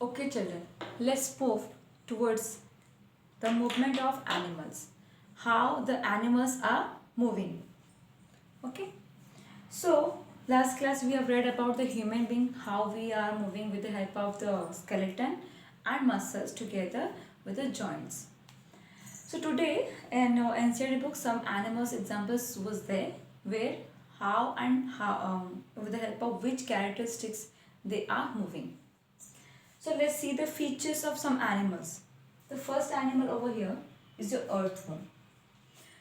Okay, children, let's move towards the movement of animals. How the animals are moving. Okay, so last class we have read about the human being, how we are moving with the help of the skeleton and muscles together with the joints. So today in our NCERT book, some animals examples was there where how with the help of which characteristics they are moving. So let's see the features of some animals. The first animal over here is the earthworm.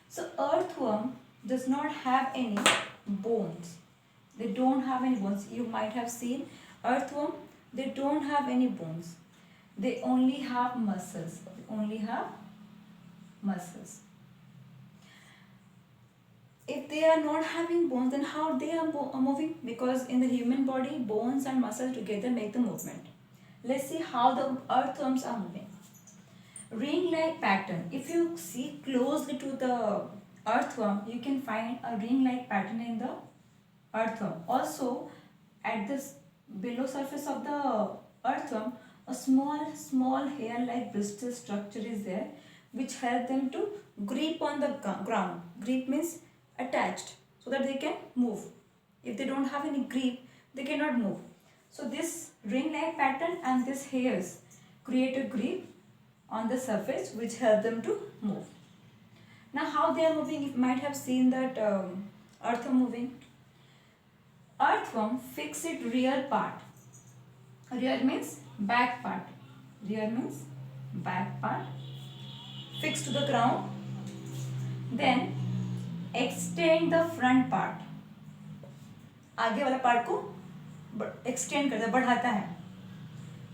So earthworm does not have any bones. They don't have any bones. You might have seen earthworm, they don't have any bones. They only have muscles. They only have muscles. If they are not having bones, then how they are moving? Because in the human body, bones and muscle together make the movement. Let's see how the earthworms are moving. Ring-like pattern. If you see closely to the earthworm, you can find a ring-like pattern in the earthworm. Also, at this below surface of the earthworm, a small hair-like bristle structure is there, which help them to grip on the ground. Grip means attached, so that they can move. If they don't have any grip, they cannot move. So this ring-like pattern and these hairs create a grip on the surface which help them to move. Now how they are moving, you might have seen that earthworm moving. Earthworm fix its rear part. Rear means back part. Rear means back part. Fix to the ground. Then extend the front part. आगे वाला part को extend करता है, बढ़ाता है.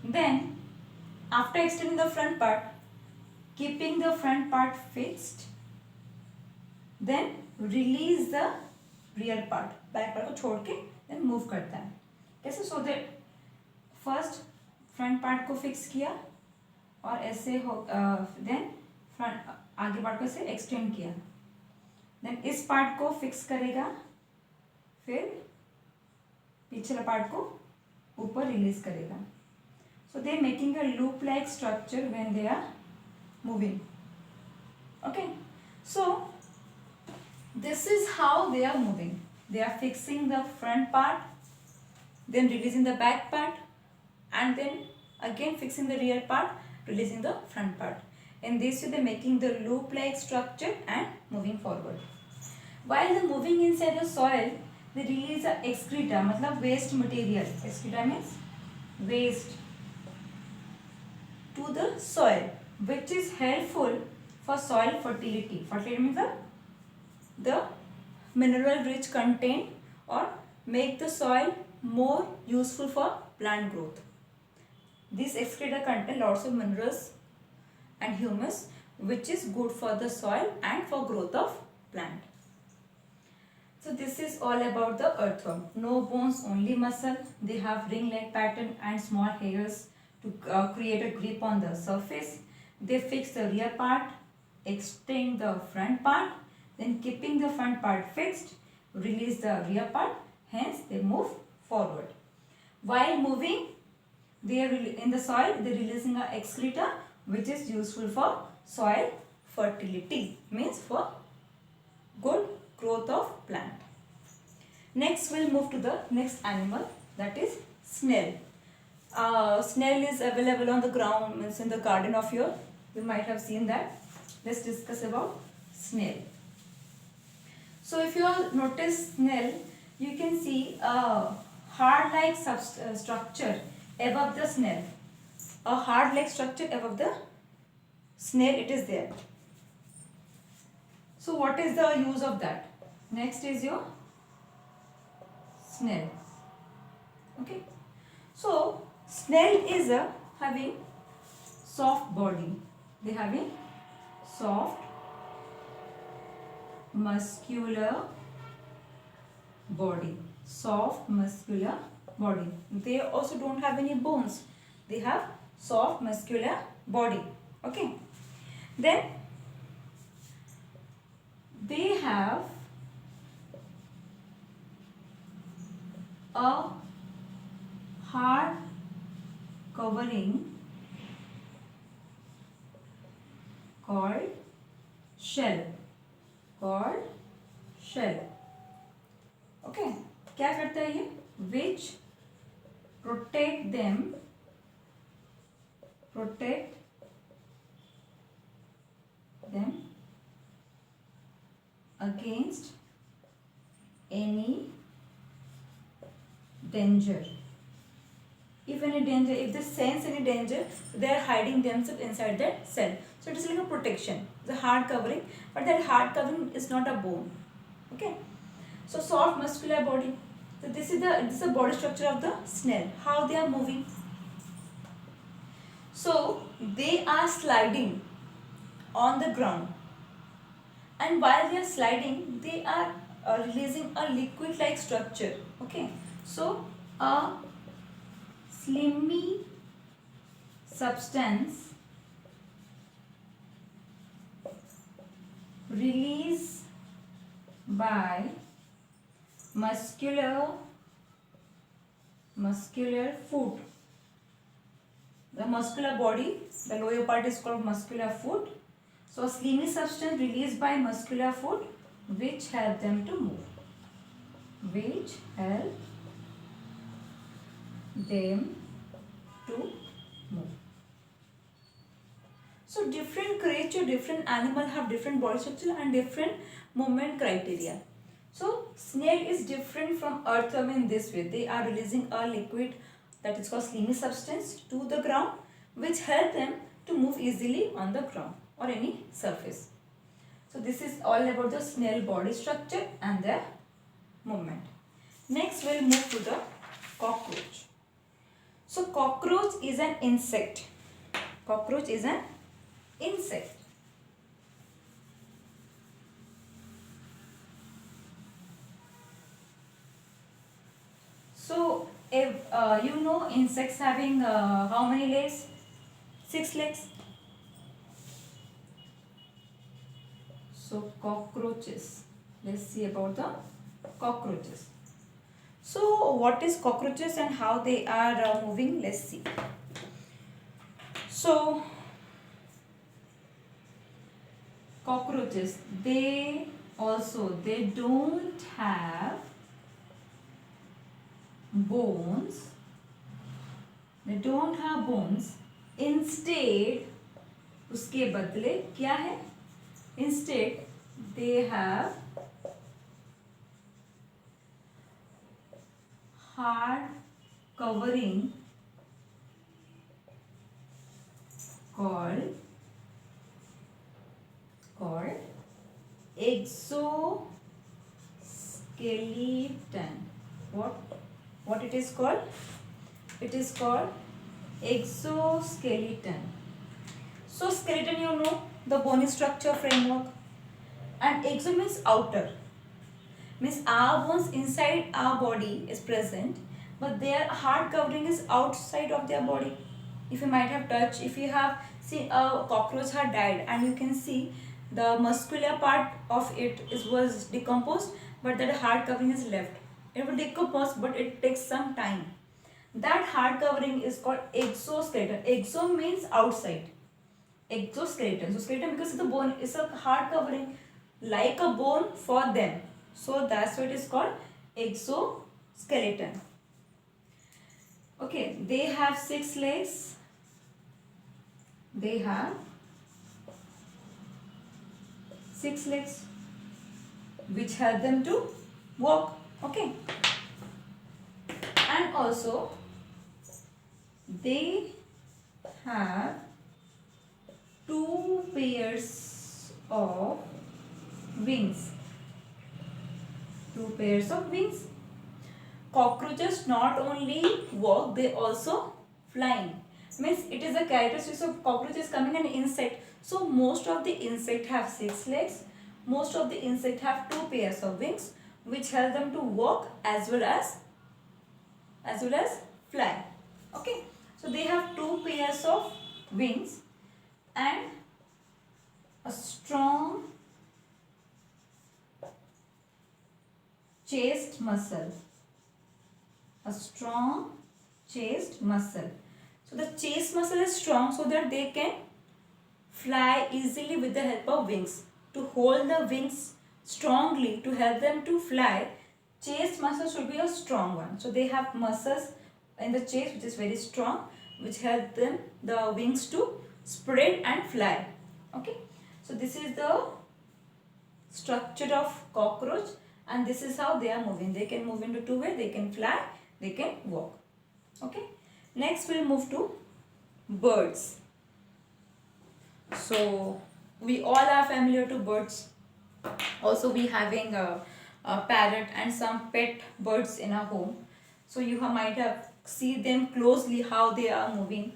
Then after extending the front part, keeping the front part fixed, then release the rear part. Back part को छोड़ के then move करता है. कैसे? So that first front part को fix किया और ऐसे हो then front आगे पार्ट को ऐसे extend किया. then इस पार्ट को fix करेगा, फिर पिछला पार्ट को ऊपर रिलीज करेगा. So they are making a loop-like structure when they are moving. Okay. So this is how they are moving. They are fixing the front part, then releasing the back part, and then again fixing the rear part, releasing the front part. In this way, they are making the loop-like structure and moving forward. While they are moving inside the soil, they release a excreta, मतलब waste material. Excreta means waste to the soil, which is helpful for soil fertility. Fertility means the mineral rich content or make the soil more useful for plant growth. These excreta contain lots of minerals and humus, which is good for the soil and for growth of plant. So this is all about the earthworm. No bones, only muscle. They have ring-like pattern and small hairs to create a grip on the surface. They fix the rear part, extend the front part, then keeping the front part fixed, release the rear part, hence they move forward. While moving, they are in the soil, they are releasing a excreta which is useful for soil fertility, means for good growth of plant. Next we'll move to the next animal, that is snail. Snail is available on the ground, means in the garden of your, you might have seen that. Let's discuss about snail. So if you all notice snail, you can see a hard-like structure above the snail. A hard-like structure above the snail, it is there. So what is the use of that? Next is your snail. Okay. So snail is having soft body. They having soft muscular body. Soft muscular body. They also don't have any bones. They have soft muscular body. Okay. Then they have a hard covering called shell, called shell. Okay क्या करता है ये? विच protect them against any danger. If any danger, if they sense any danger, they are hiding themselves inside that cell. So it is like a protection, the hard covering, but that hard covering is not a bone. Okay. So soft muscular body. So this is the body structure of the snail. How they are moving? So they are sliding on the ground, and while they are sliding, they are releasing a liquid-like structure. Okay. So a slimy substance released by muscular foot. The muscular body, the lower part is called muscular foot. So slimy substance released by muscular foot which help them to move. Which help them to move. So different creature, different animal have different body structure and different movement criteria. So snail is different from earthworm in this way. They are releasing a liquid that is called slimy substance to the ground which help them to move easily on the ground or any surface. So this is all about the snail body structure and their movement. Next we'll move to the cockroach. So cockroach is an insect. Cockroach is an insect. So if you know insects having how many legs? 6 legs. So cockroaches. Let's see about the cockroaches. So what is cockroaches and how they are moving? Let's see. So cockroaches, they don't have bones. They don't have bones. Instead, उसके बदले क्या है? Instead, they have hard covering called exoskeleton. What it is called? It is called exoskeleton. So skeleton, you know, the bony structure framework, and exo means outer. Means our bones inside our body is present, but their hard covering is outside of their body. If you might have touched, if you have seen a cockroach had died and you can see the muscular part of it was decomposed, but that hard covering is left. It will decompose, but it takes some time. That hard covering is called exoskeleton. Exo means outside. Exoskeleton. So skeleton because the bone is a hard covering like a bone for them. So that's what is called exoskeleton. Okay, they have 6 legs. They have 6 legs which help them to walk. Okay. And also they have 2 pairs of wings. 2 pairs of wings. Cockroaches not only walk, they also flying. Means it is a characteristic of cockroaches coming an insect. So most of the insect have 6 legs. Most of the insect have 2 pairs of wings which help them to walk as well as fly. Okay. So they have 2 pairs of wings and a strong chest muscle. A strong chest muscle. So the chest muscle is strong so that they can fly easily with the help of wings. To hold the wings strongly, to help them to fly, chest muscle should be a strong one. So they have muscles in the chest which is very strong, which help them the wings to spread and fly. Okay. So this is the structure of cockroach, and this is how they are moving. They can move into two ways. They can fly, they can walk. Okay. Next we'll move to birds. So we all are familiar to birds. Also we having a parrot and some pet birds in our home. So you might have seen them closely how they are moving.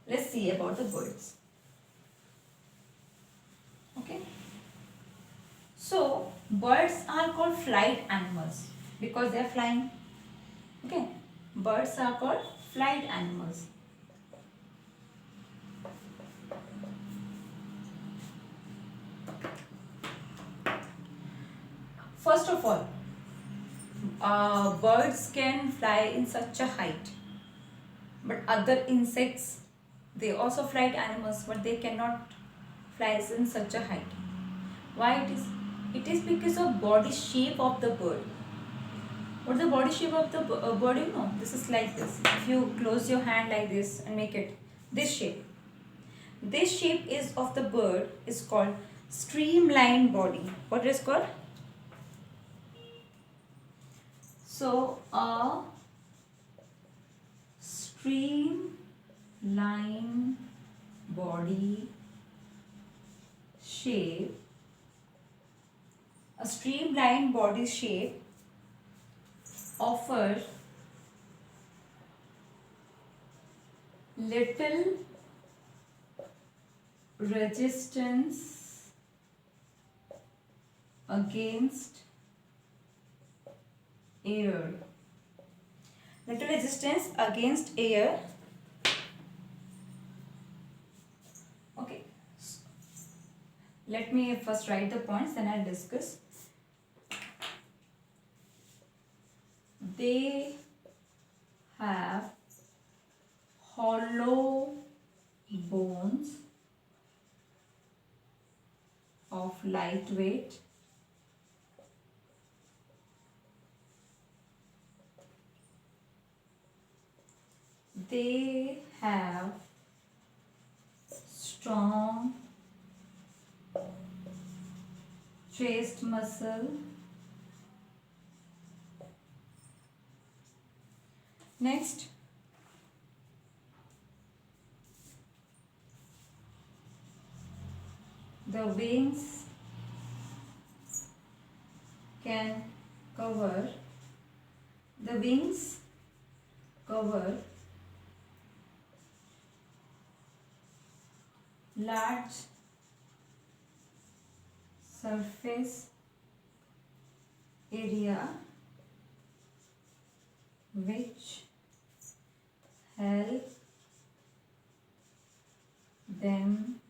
Let's see about the birds. Okay. So birds are called flight animals because they are flying. Okay. Birds are called flight animals. First of all, birds can fly in such a height, but other insects, they also flight animals, but they cannot fly in such a height. Why it is? It is because of body shape of the bird. What is the body shape of the bird? You know, this is like this. If you close your hand like this and make it this shape, this shape is of the bird is called streamlined body. What is called? So a streamlined body shape, a streamlined body shape offers little resistance against air. Little resistance against air. Okay. Let me first write the points, then I'll discuss. They have hollow bones of lightweight they have strong chest muscle. Next, the wings can cover, the wings cover large surface area which help them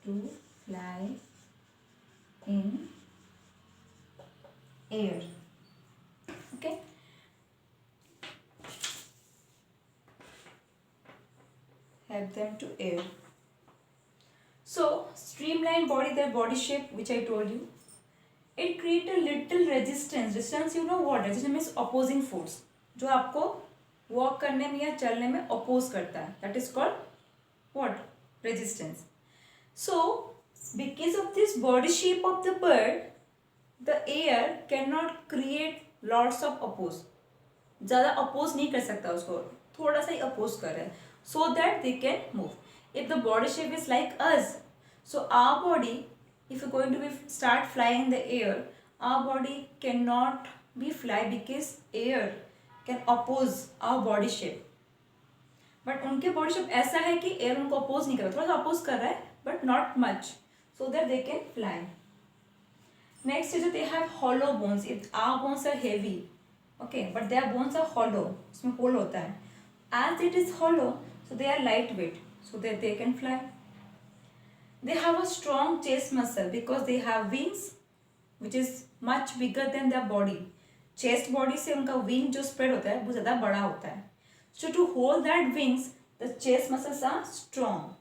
to fly in air. Okay. Help them to air. So streamlined body, their body shape which I told you, it create a little resistance. Resistance, you know what? Resistance means opposing force. जो आपको walk करने में या चलने में oppose करता है. That is called what? Resistance. So because of this body shape of the bird, the air cannot create lots of oppose. ज़्यादा oppose नहीं कर सकता उसको, थोड़ा सा ही oppose कर रहा है, so that they can move. If the body shape is like us, so our body, if you're going to be start flying in the air, our body cannot be fly because air can oppose our body shape. But उनके body shape ऐसा है कि air उनको oppose नहीं कर रहा, थोड़ा सा oppose कर रहा है, but not much, so that they can fly. Next is that they have hollow bones. If our bones are heavy, okay, but their bones are hollow, उसमें hole होता है. As it is hollow, so they are lightweight, so that they can fly. They have a strong chest muscle because they have wings which is much bigger than their body. Chest body से उनका wing जो spread होता है वो ज़्यादा बड़ा होता है. So to hold that wings, The chest muscles are strong.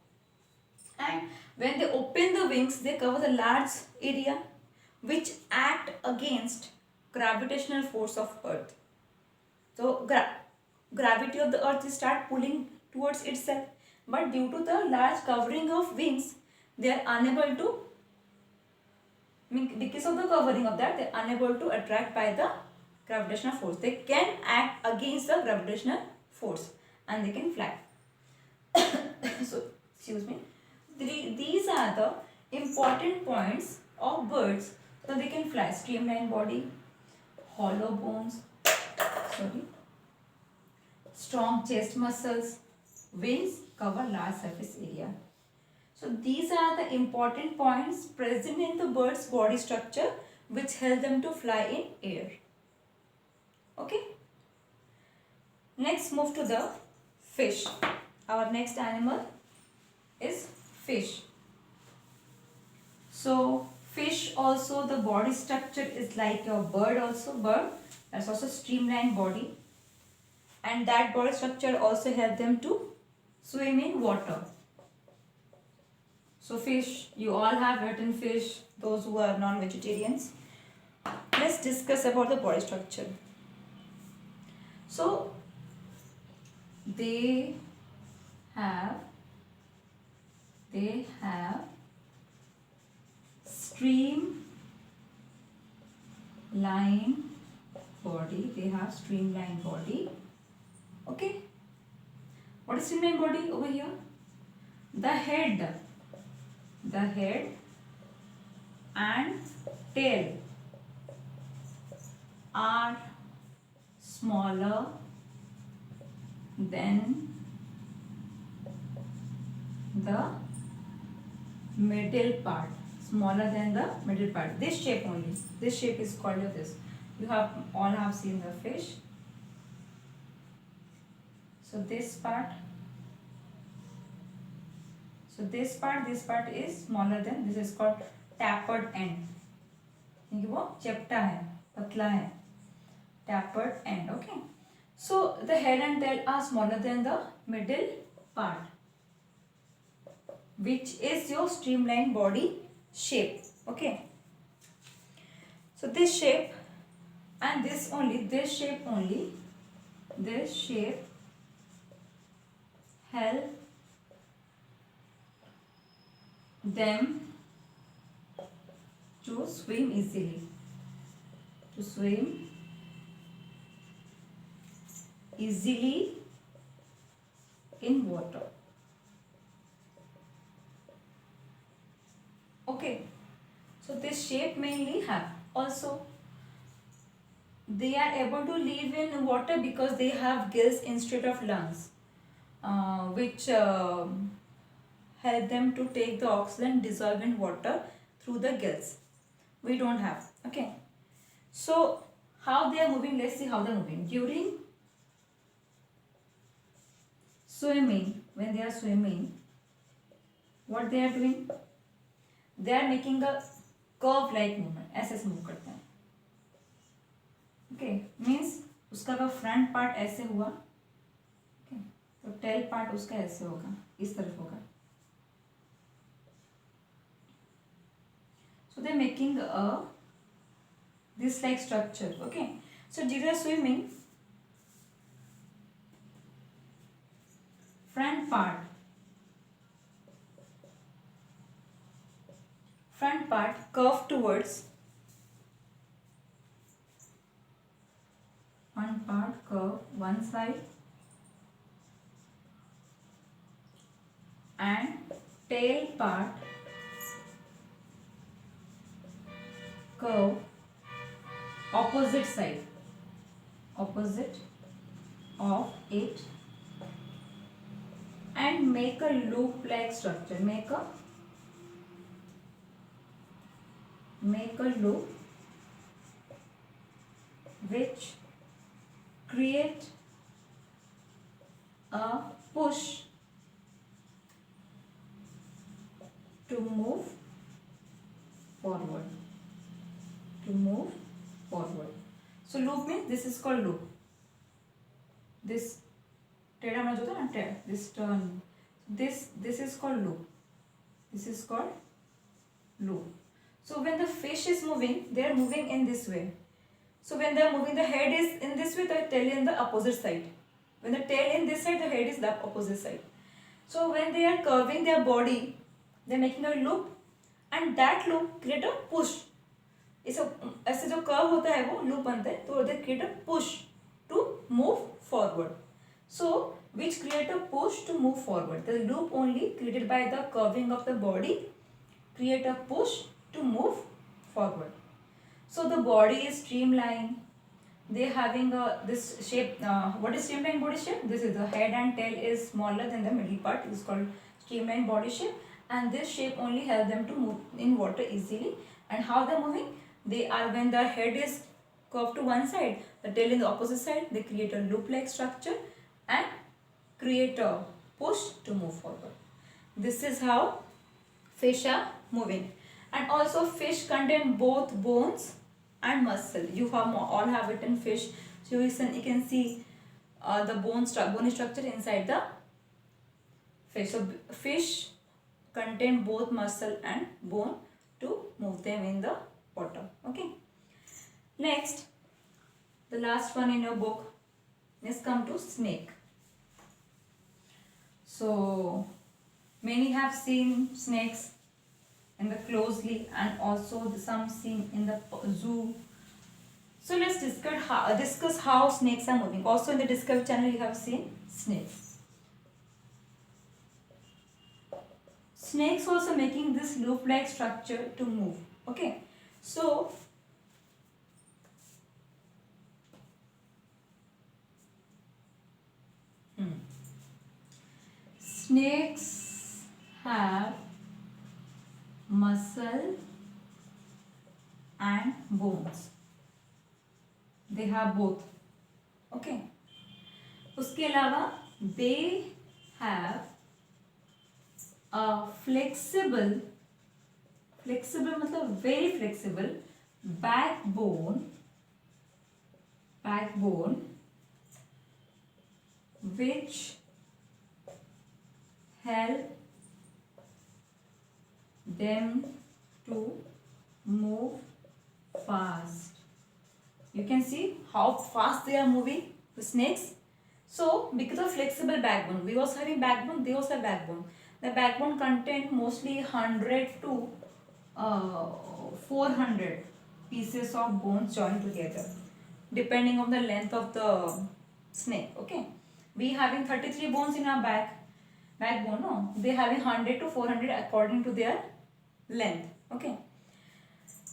And when they open the wings, they cover the large area which act against gravitational force of earth. So gravity of the earth start pulling towards itself, but due to the large covering of wings, they are unable to, because of the covering of that, they are unable to attract by the gravitational force. They can act against the gravitational force and they can fly. So excuse me, these are the important points of birds. So they can fly: streamlined body, hollow bones, sorry, strong chest muscles, wings cover large surface area. So these are the important points present in the bird's body structure which help them to fly in air. Okay. Next, move to the fish. Our next animal is fish. So fish also, the body structure is like a bird also. Bird, that's also streamlined body, and that body structure also help them to swim in water. So fish, you all have eaten fish, those who are non-vegetarians. Let's discuss about the body structure. So they have streamline body. They have streamlined body. Okay. What is streamlined body over here? The head and tail are smaller than the middle part. Smaller than the middle part. This shape only. This shape is called this. You have all have seen the fish. So this part. So this part is smaller than, this is called tapered end. क्योंकि वो चपटा है, पतला है, tapered end. Okay. So the head and tail are smaller than the middle part, which is your streamlined body shape. Okay. So this shape and this shape help them to swim easily. In water. Okay. So this shape mainly have. Also, they are able to live in water because they have gills instead of lungs, which help them to take the oxygen dissolved in water through the gills. We don't have. Okay. So how they are moving? Let's see how they are moving. During swimming, when they are swimming, what they are doing? They are making a curve like movement. ऐसे से move करते हैं. Okay. Means उसका का front part ऐसे हुआ. Okay. तो tail part उसका ऐसे होगा. इस तरफ होगा. So they are making a this like structure. Okay. So during swimming, front part curve towards one side and tail part curve opposite side, opposite of it, and make a loop like structure. Make a loop which create a push to move forward. So loop means, this is called loop. This टेढ़ा मेढ़ा जो होता है ना, टेढ़, this turn, this is called loop. This is called loop. So when the fish is moving, they are moving in this way. So when they are moving, the head is in this way, the tail in the opposite side. When the tail in this side, the head is the opposite side. So when they are curving their body, they are making a loop, and that loop create a push. इस ऐसे जो curve होता है वो loop बनता है, तो they create a push to move forward. So which create a push to move forward. The loop only created by the curving of the body create a push to move forward. So the body is streamlined. They having this shape. What is streamlined body shape? This is the head and tail is smaller than the middle part. It is called streamlined body shape, and this shape only help them to move in water easily. And how they are moving? They are, when the head is curved to one side, the tail in the opposite side, they create a loop-like structure and create a push to move forward. This is how fish are moving. And also fish contain both bones and muscle. You have all have it in fish. So you can see the bony structure inside the fish. So fish contain both muscle and bone to move them in the water. Okay. Next, the last one in your book. Let's come to snake. So many have seen snakes in the closely, and also some seen in the zoo. So let's discuss how snakes are moving. Also in the Discovery Channel you have seen snakes. Snakes also making this loop-like structure to move. Okay. So snakes have muscle and bones. They have both. Okay. उसके अलावा they have a flexible मतलब very flexible backbone which help them to move fast. You can see how fast they are moving, the snakes. So because of flexible backbone, we also having backbone, they also have backbone. The backbone contain mostly 100 to 400 pieces of bones joined together, depending on the length of the snake. Okay, we having 33 bones in our backbone. No, they having 100 to 400 according to their length. Okay,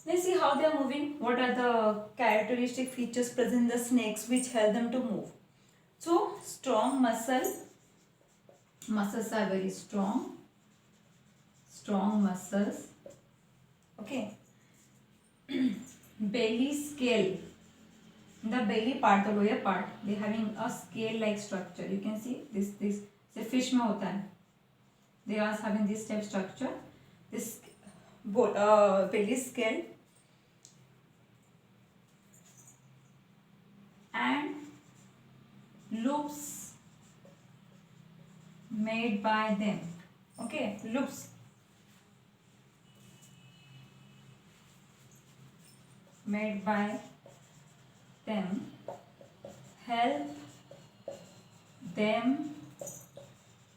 let's see how they are moving. What are the characteristic features present in the snakes which help them to move? So strong muscles are very strong muscles. Okay. Belly scale, the belly part, the lower part, they having a scale like structure. You can see this से fish में होता है. They are having this type structure. This belly scale and loops made by them. Okay, loops made by them help them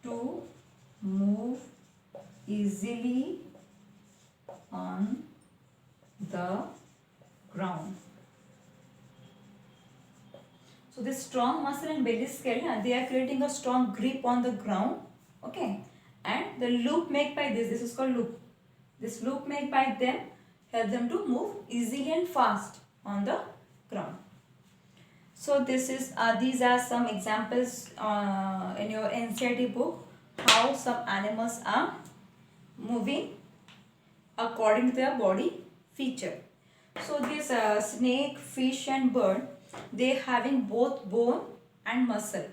to move easily on the ground. So this strong muscle and belly scale, they are creating a strong grip on the ground. Okay, and the loop made by this is called loop. This loop made by them help them to move easily and fast on the ground. So this is these are some examples in your NCERT book how some animals are moving according to their body feature. So this snake, fish and bird, they having both bone and muscle.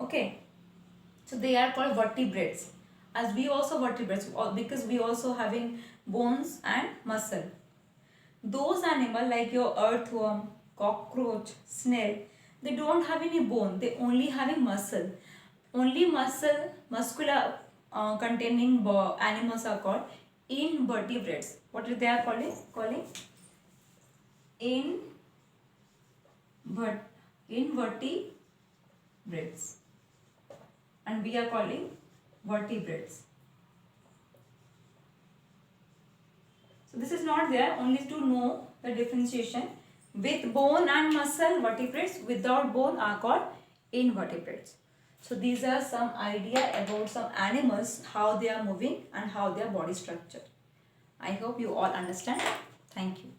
Okay, so they are called vertebrates, as we also vertebrates because we also having bones and muscle. Those animal like your earthworm, cockroach, snail, they don't have any bone, they only having muscle. Only muscular containing animals are called invertebrates. What they are calling invert invertebrates, and we are calling vertebrates. So this is not there, only to know the differentiation. With bone and muscle, vertebrates; without bone are called invertebrates. So these are some idea about some animals, how they are moving and how their body structure. I hope you all understand. Thank you.